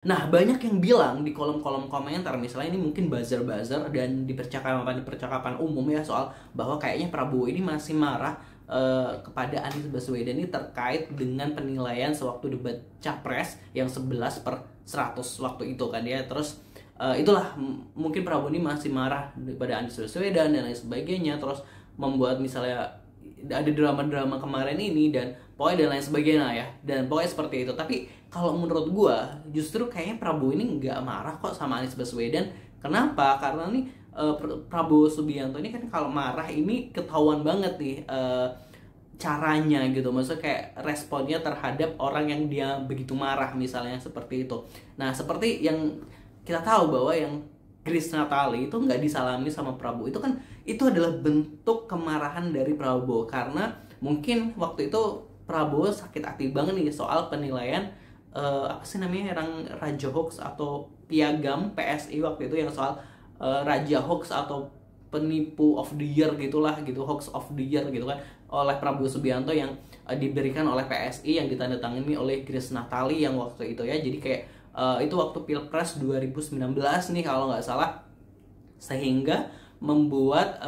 Nah, banyak yang bilang di kolom-kolom komentar, misalnya ini mungkin buzzer-buzzer dan di percakapan umum ya, soal bahwa kayaknya Prabowo ini masih marah kepada Anies Baswedan ini terkait dengan penilaian sewaktu debat Capres yang 11/100 waktu itu kan ya. Terus itulah mungkin Prabowo ini masih marah kepada Anies Baswedan dan lain sebagainya, terus membuat misalnya ada drama-drama kemarin ini dan pokoknya dan lain sebagainya ya, dan pokoknya seperti itu. Tapi kalau menurut gua justru kayaknya Prabowo ini nggak marah kok sama Anies Baswedan. Kenapa? Karena nih Prabowo Subianto ini kan kalau marah ini ketahuan banget nih caranya gitu, maksudnya kayak responnya terhadap orang yang dia begitu marah misalnya seperti itu. Nah, seperti yang kita tahu bahwa yang Grace Natali itu nggak disalami sama Prabowo, itu adalah bentuk kemarahan dari Prabowo karena mungkin waktu itu Prabowo sakit hati banget nih soal penilaian apa sih namanya, Raja Hoax atau Piagam PSI waktu itu, yang soal Raja Hoax atau penipu of the year gitulah gitu, hoax of the year gitu kan, oleh Prabowo Subianto yang diberikan oleh PSI yang ditandatangani oleh Grace Natali yang waktu itu ya. Jadi kayak itu waktu Pilpres 2019 nih kalau nggak salah, sehingga membuat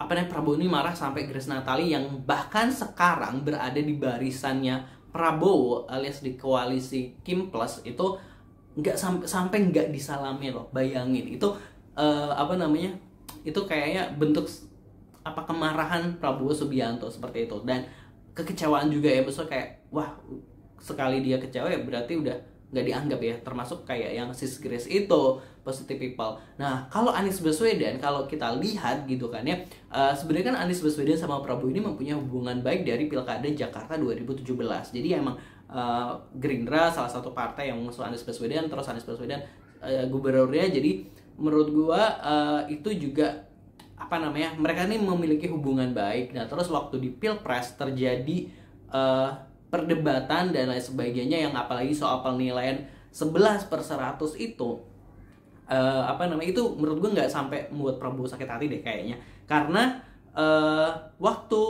apa namanya, Prabowo ini marah sampai Grace Natali yang bahkan sekarang berada di barisannya Prabowo alias di koalisi Kim Plus itu nggak sampai nggak disalami loh. Bayangin itu apa namanya, itu kayaknya bentuk apa kemarahan Prabowo Subianto seperti itu, dan kekecewaan juga ya, maksudnya kayak wah, sekali dia kecewa ya berarti udah nggak dianggap ya, termasuk kayak yang Sis Grace itu positive people. Nah, kalau Anies Baswedan kalau kita lihat gitu kan ya, sebenarnya kan Anies Baswedan sama Prabowo ini mempunyai hubungan baik dari Pilkada Jakarta 2017. Jadi emang Gerindra salah satu partai yang mengusung Anies Baswedan, terus Anies Baswedan gubernurnya. Jadi menurut gua itu juga apa namanya, mereka ini memiliki hubungan baik. Nah, terus waktu di Pilpres terjadi perdebatan dan lain sebagainya, yang apalagi soal penilaian 11/100 itu apa namanya, itu menurut gue nggak sampai membuat Prabowo sakit hati deh kayaknya, karena waktu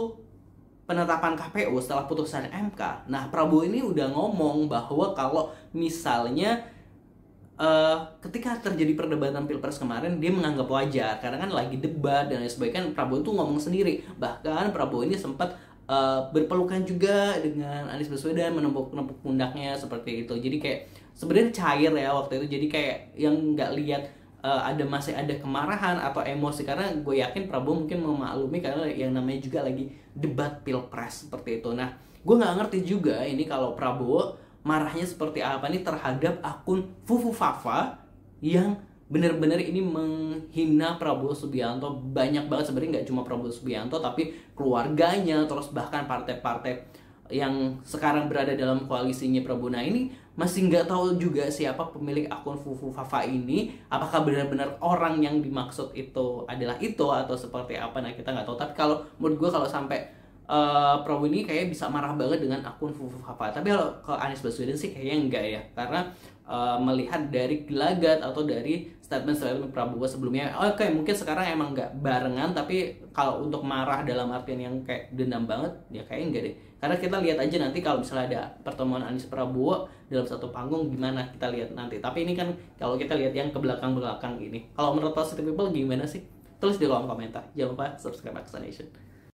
penetapan KPU setelah putusan MK, nah Prabowo ini udah ngomong bahwa kalau misalnya ketika terjadi perdebatan Pilpres kemarin dia menganggap wajar karena kan lagi debat dan lain sebagainya. Prabowo tuh ngomong sendiri, bahkan Prabowo ini sempat berpelukan juga dengan Anies Baswedan, menepuk pundaknya seperti itu. Jadi kayak sebenarnya cair ya waktu itu. Jadi kayak yang nggak lihat masih ada kemarahan atau emosi, karena gue yakin Prabowo mungkin memaklumi karena yang namanya juga lagi debat Pilpres seperti itu. Nah, gue nggak ngerti juga ini kalau Prabowo marahnya seperti apa nih terhadap akun Fufu Fafa yang bener-bener ini menghina Prabowo Subianto. Banyak banget sebenarnya, nggak cuma Prabowo Subianto tapi keluarganya, terus bahkan partai-partai yang sekarang berada dalam koalisinya Prabowo. Nah, ini masih nggak tahu juga siapa pemilik akun Fufu Fafa ini, apakah benar-benar orang yang dimaksud itu adalah itu atau seperti apa. Nah, kita nggak tahu. Tapi kalau menurut gue kalau sampai Prabowo ini kayak bisa marah banget dengan akun Fufu Fafa. Tapi kalau ke Anies Baswedan sih kayaknya enggak ya, karena melihat dari gelagat atau dari statement Prabowo sebelumnya, oke, mungkin sekarang emang nggak barengan, tapi kalau untuk marah dalam artian yang kayak dendam banget ya kayaknya enggak deh. Karena kita lihat aja nanti kalau misalnya ada pertemuan Anies Prabowo dalam satu panggung gimana, kita lihat nanti. Tapi ini kan kalau kita lihat yang ke belakang-belakang gini. Kalau menurut Positive People gimana sih? Tulis di kolom komentar. Jangan lupa subscribe Aksa Nation.